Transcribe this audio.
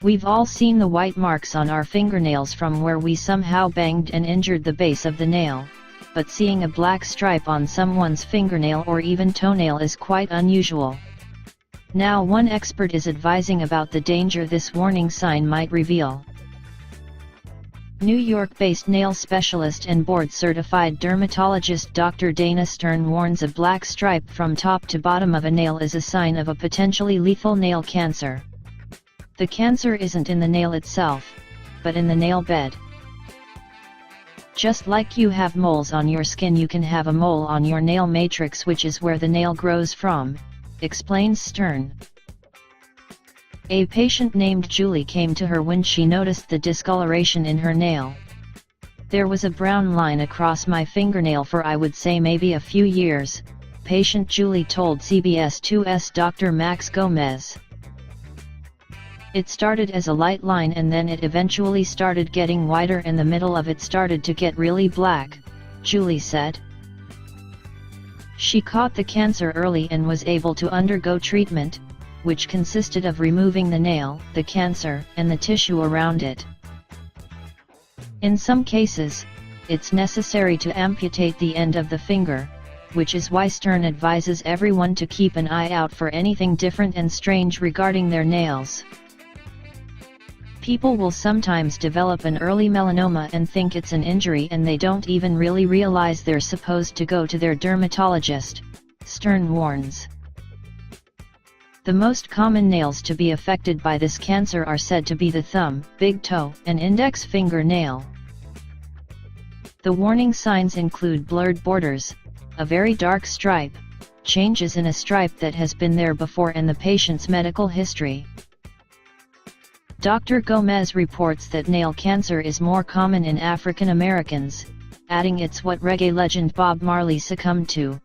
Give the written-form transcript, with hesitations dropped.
We've all seen the white marks on our fingernails from where we somehow banged and injured the base of the nail, but seeing a black stripe on someone's fingernail or even toenail is quite unusual. Now one expert is advising about the danger this warning sign might reveal. New York-based nail specialist and board-certified dermatologist Dr. Dana Stern warns a black stripe from top to bottom of a nail is a sign of a potentially lethal nail cancer. The cancer isn't in the nail itself, but in the nail bed. Just like you have moles on your skin, you can have a mole on your nail matrix, which is where the nail grows from, explains Stern. A patient named Julie came to her when she noticed the discoloration in her nail. There was a brown line across my fingernail for I would say maybe a few years, patient Julie told CBS 2's Dr. Max Gomez. It started as a light line and then it eventually started getting wider and the middle of it started to get really black, Julie said. She caught the cancer early and was able to undergo treatment, which consisted of removing the nail, the cancer, and the tissue around it. In some cases, it's necessary to amputate the end of the finger, which is why Stern advises everyone to keep an eye out for anything different and strange regarding their nails. People will sometimes develop an early melanoma and think it's an injury and they don't even really realize they're supposed to go to their dermatologist, Stern warns. The most common nails to be affected by this cancer are said to be the thumb, big toe, and index finger nail. The warning signs include blurred borders, a very dark stripe, changes in a stripe that has been there before, and the patient's medical history. Dr. Gomez reports that nail cancer is more common in African Americans, adding it's what reggae legend Bob Marley succumbed to,